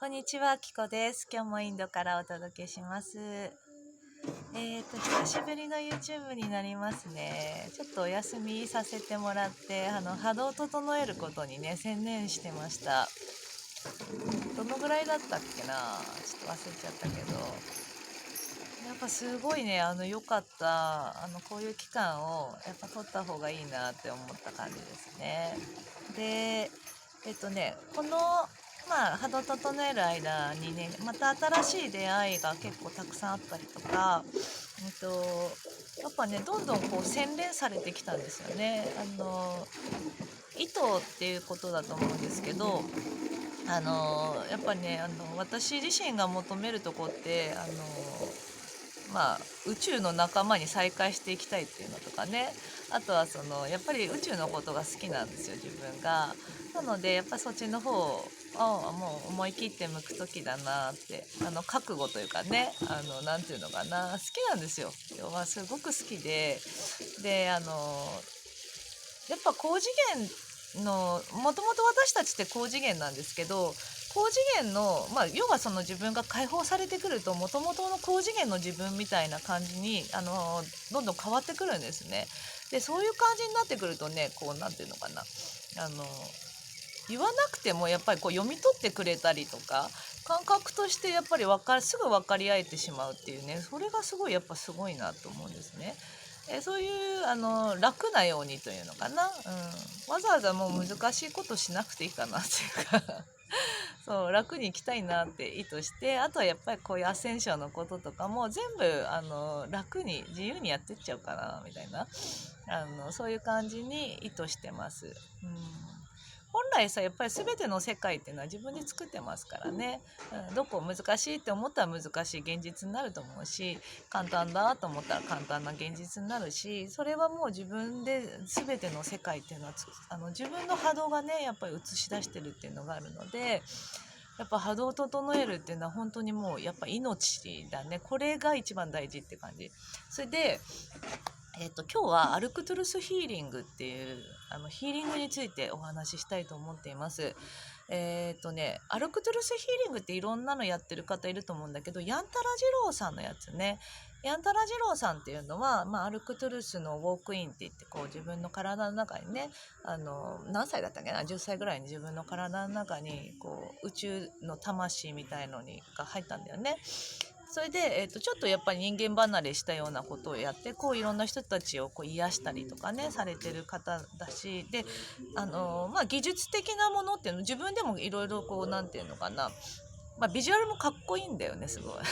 こんにちは、きこです。今日もインドからお届けします。久しぶりの YouTube になりますね。ちょっとお休みさせてもらって、波動を整えることにね、専念してました。どのぐらいだったっけな、ちょっと忘れちゃったけど、やっぱすごいね、良かった。こういう期間をやっぱ取った方がいいなって思った感じですね。で、この、波動整える間にね、また新しい出会いが結構たくさんあったりとか、やっぱね、どんどんこう洗練されてきたんですよね。意図っていうことだと思うんですけど、やっぱね、私自身が求めるとこって、宇宙の仲間に再会していきたいっていうのとかね、あとはやっぱり宇宙のことが好きなんですよ、自分が。なのでやっぱそっちの方をもう思い切って向く時だなって、覚悟というかね、なんていうのかな、好きなんですよ。要はすごく好きで、でやっぱ高次元の、もともと私たちって高次元なんですけど、高次元の、要はその自分が解放されてくると、もともとの高次元の自分みたいな感じに、どんどん変わってくるんですね。で、そういう感じになってくるとね、こう、なんていうのかな。言わなくてもやっぱりこう読み取ってくれたりとか、感覚としてやっぱりすぐ分かり合えてしまうっていうね、それがすごいやっぱすごいなと思うんですね。そういう楽なようにというのかな、わざわざもう難しいことしなくていいかなっていうかそう楽に行きたいなって意図して、あとはやっぱりこういうアセンションのこととかも全部楽に自由にやってっちゃうかなみたいな、そういう感じに意図してます。本来さ、やっぱり全ての世界っていうのは自分で作ってますからね、どこ難しいって思ったら難しい現実になると思うし、簡単だと思ったら簡単な現実になるし、それはもう自分で全ての世界っていうのは自分の波動がねやっぱり映し出してるっていうのがあるので、やっぱ波動を整えるっていうのは本当にもうやっぱ命だね。これが一番大事って感じ。それで今日はアルクトゥルスヒーリングっていうヒーリングについてお話ししたいと思っています。アルクトゥルスヒーリングっていろんなのやってる方いると思うんだけど、ヤンタラジローさんのやつね。ヤンタラジローさんっていうのは、アルクトゥルスのウォークインって言って、こう自分の体の中にね、何歳だったっけな、10歳ぐらいに自分の体の中にこう宇宙の魂みたいのが入ったんだよね。それで、ちょっとやっぱり人間離れしたようなことをやって、こういろんな人たちをこう癒したりとかねされてる方だし、で技術的なものっていうの自分でもいろいろこうなんていうのかな、ビジュアルもかっこいいんだよね、すごい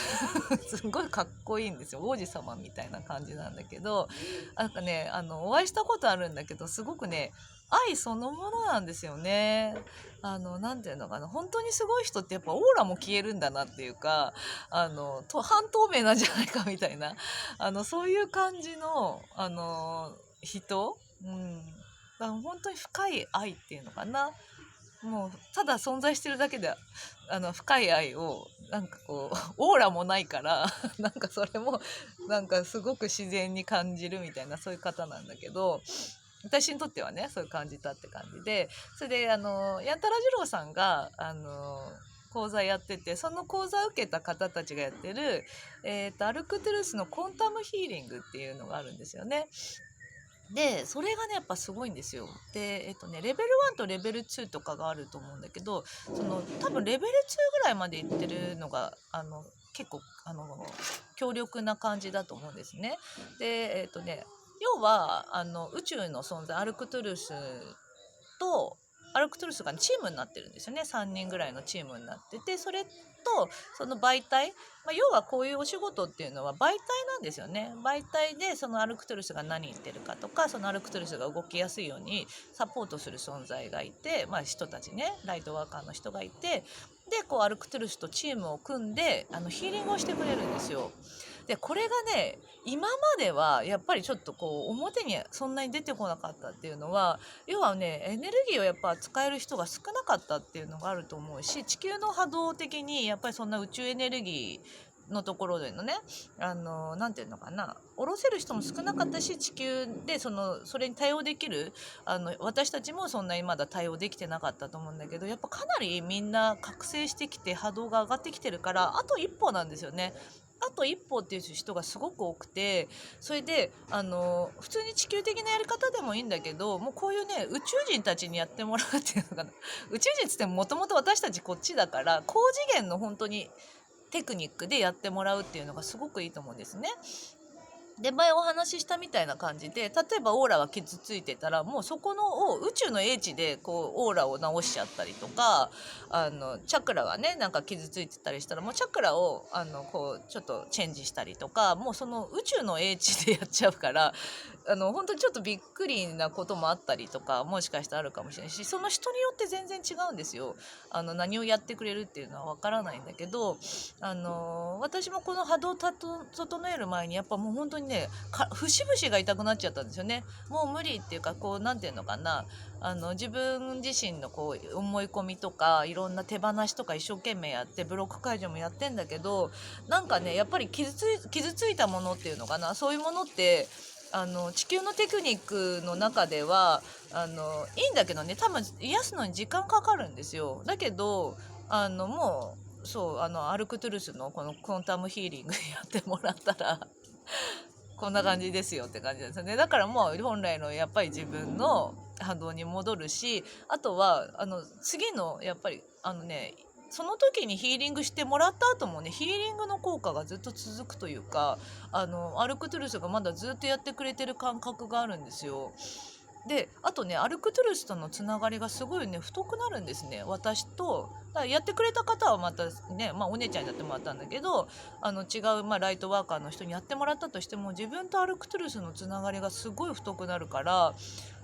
すごいかっこいいんですよ、王子様みたいな感じなんだけど、なんかねお会いしたことあるんだけど、すごくね愛そのものなんですよね。なんていうのかな、本当にすごい人ってやっぱオーラも消えるんだなっていうか、半透明なんじゃないかみたいな、そういう感じの人、だから本当に深い愛っていうのかな。もうただ存在してるだけで深い愛をなんかこうオーラもないからなんかそれもなんかすごく自然に感じるみたいな、そういう方なんだけど、私にとってはねそういう感じたって感じで、それでヤンタラ二郎さんが講座やってて、その講座を受けた方たちがやってる、アルクトゥルスのコンタムヒーリングっていうのがあるんですよね。で、それがね、やっぱすごいんですよ。で、レベル1とレベル2とかがあると思うんだけど、多分レベル2ぐらいまでいってるのが、結構、強力な感じだと思うんですね。で、要は、宇宙の存在、と、アルクトゥルスがチームになってるんですよね。3人ぐらいのチームになってて、それと、その媒体、要はこういうお仕事っていうのは媒体なんですよね。媒体でそのアルクトゥルスが何言ってるかとか、そのアルクトゥルスが動きやすいようにサポートする存在がいて、人たちね、ライトワーカーの人がいて、でこうアルクトゥルスとチームを組んでヒーリングをしてくれるんですよ。でこれがね、今まではやっぱりちょっとこう表にそんなに出てこなかったっていうのは、要はねエネルギーをやっぱ使える人が少なかったっていうのがあると思うし、地球の波動的にやっぱりそんな宇宙エネルギーのところでのね、なんていうのかな、下ろせる人も少なかったし、地球でそれに対応できる私たちもそんなにまだ対応できてなかったと思うんだけど、やっぱかなりみんな覚醒してきて波動が上がってきてるから、あと一歩なんですよね。あと一歩っていう人がすごく多くて、それで普通に地球的なやり方でもいいんだけど、もうこういうね宇宙人たちにやってもらうっていうのかな、宇宙人っつってももともと私たちこっちだから、高次元の本当にテクニックでやってもらうっていうのがすごくいいと思うんですね。で前お話ししたみたいな感じで、例えばオーラが傷ついてたら、もうそこの宇宙の英知でこうオーラを直しちゃったりとか、チャクラがねなんか傷ついてたりしたら、もうチャクラをこうちょっとチェンジしたりとか、もうその宇宙の英知でやっちゃうから、本当にちょっとびっくりなこともあったりとか、もしかしたらあるかもしれないし、その人によって全然違うんですよ。何をやってくれるっていうのはわからないんだけど、私もこの波動を整える前にやっぱもう本当にね節々が痛くなっちゃったんですよね。もう無理っていうか、こうなんていうのかな、自分自身のこう思い込みとかいろんな手放しとか一生懸命やってブロック解除もやってんだけど、なんかねやっぱり傷ついたものっていうのかな、そういうものって地球のテクニックの中ではいいんだけどね、多分癒すのに時間かかるんですよ。だけどもうそうアルクトゥルスのこのクォンタムヒーリングやってもらったらこんな感じですよって感じなんですよね。だからもう本来のやっぱり自分の波動に戻るし、あとは次のやっぱりその時にヒーリングしてもらった後もね、ヒーリングの効果がずっと続くというか、アルクトゥルスがまだずっとやってくれてる感覚があるんですよ。であとねアルクトゥルスとのつながりがすごいね太くなるんですね。私とだからやってくれた方はまたね、お姉ちゃんになってもらったんだけど、違う、ライトワーカーの人にやってもらったとしても、自分とアルクトゥルスのつながりがすごい太くなるから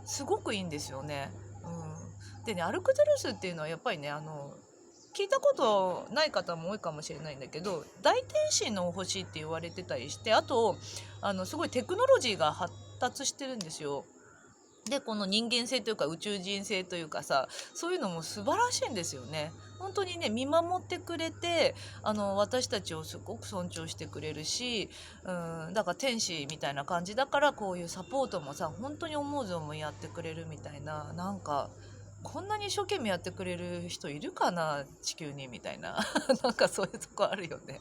すごくいいんですよね。でねアルクトゥルスっていうのはやっぱりね聞いたことない方も多いかもしれないんだけど、大天使の星って言われてたりして、あとすごいテクノロジーが発達してるんですよ。でこの人間性というか宇宙人性というかさ、そういうのも素晴らしいんですよね。本当にね見守ってくれて私たちをすごく尊重してくれるし、だから天使みたいな感じだから、こういうサポートもさ本当に思う存分やってくれるみたいな、なんかこんなに一生懸命やってくれる人いるかな地球にみたいななんかそういうとこあるよね。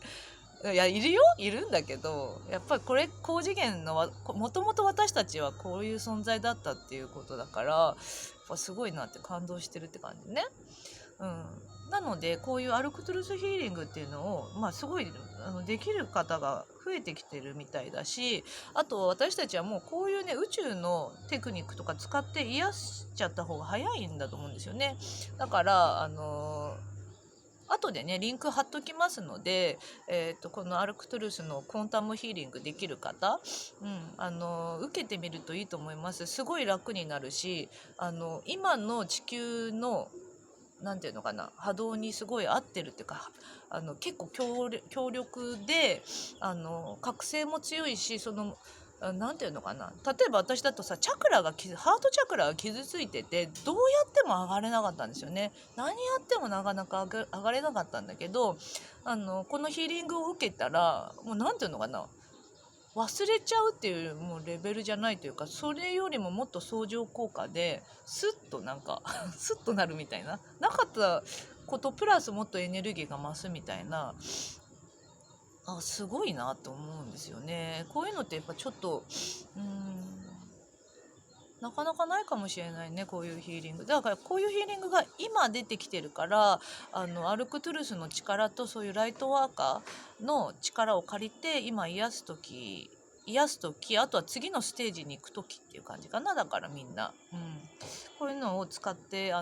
いやいるよ、いるんだけど、やっぱりこれ高次元のもともと私たちはこういう存在だったっていうことだから、やっぱすごいなって感動してるって感じね。なのでこういうアルクトゥルスヒーリングっていうのを、すごいできる方が増えてきてるみたいだし、あと私たちはもうこういうね宇宙のテクニックとか使って癒しちゃった方が早いんだと思うんですよね。だから後でねリンク貼っときますので、このアルクトゥルスのコンタムヒーリングできる方、受けてみるといいと思います。すごい楽になるし、今の地球のなんていうのかな、波動にすごい合ってるっていうか、結構強力で覚醒も強いし、なんていうのかな、例えば私だとさハートチャクラが傷ついててどうやっても上がれなかったんですよね。何やってもなかなか上がれなかったんだけど、このヒーリングを受けたらもうなんていうのかな、忘れちゃうっていうもうレベルじゃないというか、それよりももっと相乗効果でスッとなんかスッとなるみたいな、なかったことプラスもっとエネルギーが増すみたいな、すごいなと思うんですよね。こういうのってやっぱちょっとなかなかないかもしれないね、こういうヒーリングだから。こういうヒーリングが今出てきてるから、アルクトゥルスの力とそういうライトワーカーの力を借りて今癒す時、あとは次のステージに行く時っていう感じかな。だからみんな、こういうのを使って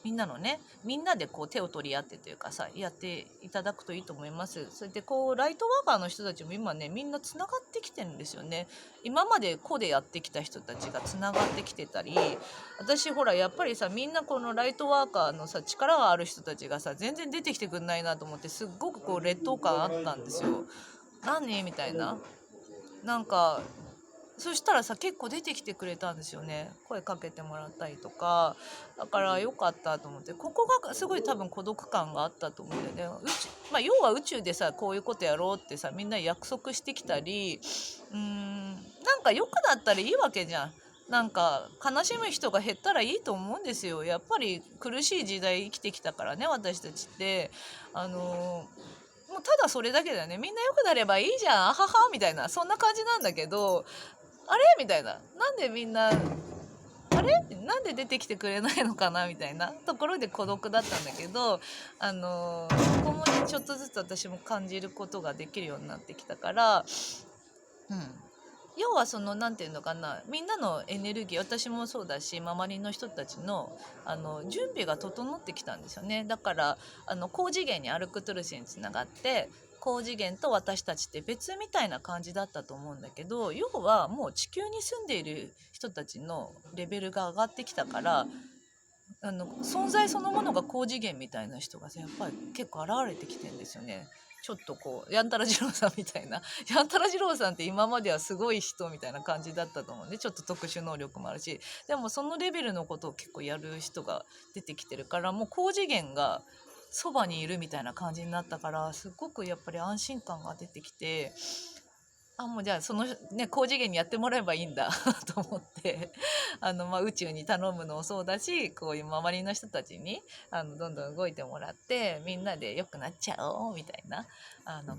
みんなのね、みんなでこう手を取り合ってというかさ、やっていただくといいと思います。それでこうライトワーカーの人たちも今ねみんなつながってきてるんですよね。今まで個でやってきた人たちがつながってきてたり、私ほらやっぱりさ、みんなこのライトワーカーのさ力がある人たちがさ全然出てきてくんないなと思って、すっごくこう劣等感あったんですよ。何みたいな、なんかそしたらさ結構出てきてくれたんですよね。声かけてもらったりとか。だから良かったと思って、ここがすごい多分孤独感があったと思うんだよね。要は宇宙でさこういうことやろうってさみんな約束してきたり、なんか良くなったらいいわけじゃん。なんか悲しむ人が減ったらいいと思うんですよ。やっぱり苦しい時代生きてきたからね、私たちって。もうただそれだけだよね。みんな良くなればいいじゃん、あははみたいな、そんな感じなんだけど、あれみたいな、なんでみんな、あれなんで出てきてくれないのかなみたいなところで孤独だったんだけど、ここもねちょっとずつ私も感じることができるようになってきたから、要はその何て言うのかな、みんなのエネルギー、私もそうだし周りの人たちの準備が整ってきたんですよね。だから高次元にアルクトゥルスにつながって、高次元と私たちって別みたいな感じだったと思うんだけど、要はもう地球に住んでいる人たちのレベルが上がってきたから、存在そのものが高次元みたいな人がさやっぱり結構現れてきてんですよね。ちょっとこうやんたら二郎さんみたいな、やんたら二郎さんって今まではすごい人みたいな感じだったと思うんで、ちょっと特殊能力もあるし、でもそのレベルのことを結構やる人が出てきてるから、もう高次元がそばにいるみたいな感じになったから、すごくやっぱり安心感が出てきて、もうじゃあそのね高次元にやってもらえばいいんだと思って、宇宙に頼むのもそうだし、こういう周りの人たちにどんどん動いてもらってみんなで良くなっちゃおうみたいな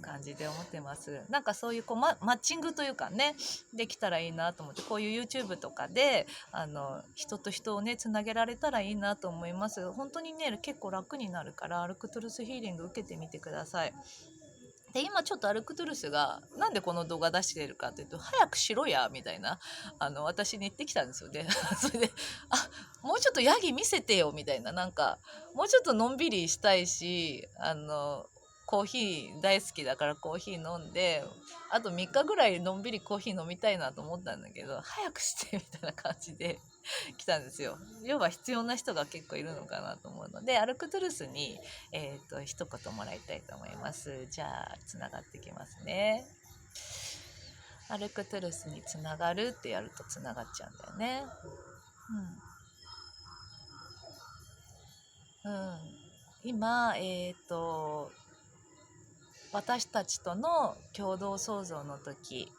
感じで思ってます。なんかそういうマッチングというかね、できたらいいなと思って、こういう YouTube とかで人と人をねつなげられたらいいなと思います。本当にね結構楽になるから、アルクトゥルスヒーリング受けてみてください。で今ちょっとアルクトゥルスがなんでこの動画出してるかっていうと、早くしろやみたいな私に言ってきたんですよね。それでもうちょっとヤギ見せてよみたいな、なんかもうちょっとのんびりしたいし、コーヒー大好きだからコーヒー飲んで、あと3日ぐらいのんびりコーヒー飲みたいなと思ったんだけど、早くしてみたいな感じで来たんですよ。要は必要な人が結構いるのかなと思うので、アルクトゥルスに、一言もらいたいと思います。じゃあつながってきますね。アルクトゥルスにつながるってやるとつながっちゃうんだよね。今私たちとの共同創造の時、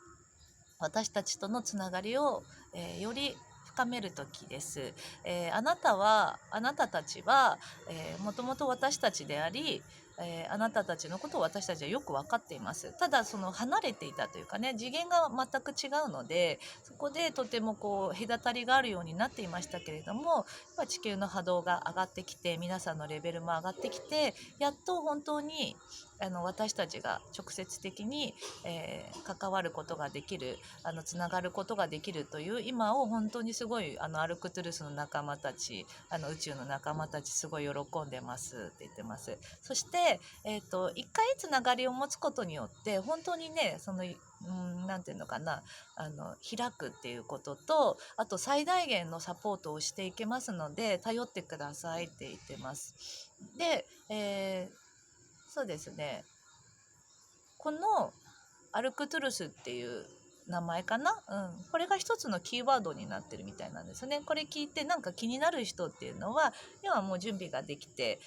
私たちとのつながりを、より深める時です。あなたたちは、もともと私たちであり、あなたたちのことを私たちはよく分かっています。ただその離れていたというかね、次元が全く違うので、そこでとてもこう隔たりがあるようになっていましたけれども、やっぱ地球の波動が上がってきて、皆さんのレベルも上がってきて、やっと本当に私たちが直接的に、関わることができる、つながることができるという今を本当にすごいアルクトゥルスの仲間たち、宇宙の仲間たちすごい喜んでますって言ってます。そして、一回つながりを持つことによって本当にねなんていうのかな、開くっていうことと、あと最大限のサポートをしていけますので頼ってくださいって言ってます。で、そうですね、このアルクトゥルスっていう名前かな、これが一つのキーワードになってるみたいなんですね。これ聞いてなんか気になる人っていうのは、要はもう準備ができて、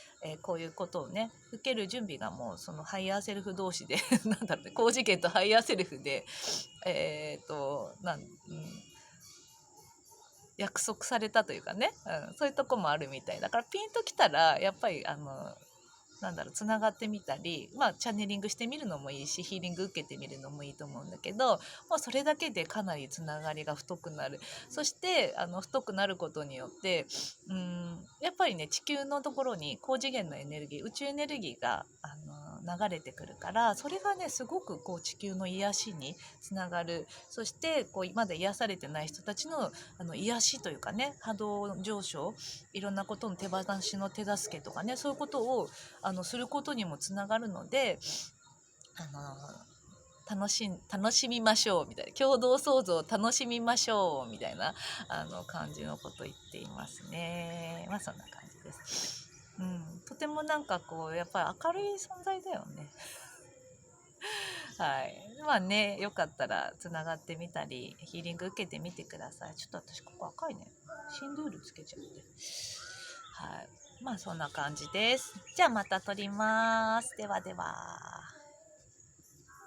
こういうことをね受ける準備がもうそのハイヤーセルフ同士でなんだろうね、高次元とハイヤーセルフで約束されたというかね、そういうとこもあるみたいだから、ピンときたらやっぱりつながってみたり、チャネリングしてみるのもいいし、ヒーリング受けてみるのもいいと思うんだけど、もうそれだけでかなりつながりが太くなる。そして太くなることによってやっぱりね地球のところに高次元のエネルギー、宇宙エネルギーが流れてくるから、それがねすごくこう地球の癒しにつながる。そしてこうまだ癒されてない人たちの癒しというかね、波動上昇、いろんなことの手放しの手助けとかね、そういうことをすることにもつながるので、楽しみましょうみたいな、共同創造を楽しみましょうみたいな感じのことを言っていますね。そんな感じです。とてもなんかこうやっぱり明るい存在だよね。はい。まあね、よかったらつながってみたり、ヒーリング受けてみてください。ちょっと私ここ赤いね。シンドゥールつけちゃって。はい。まあそんな感じです。じゃあまた撮ります。ではでは。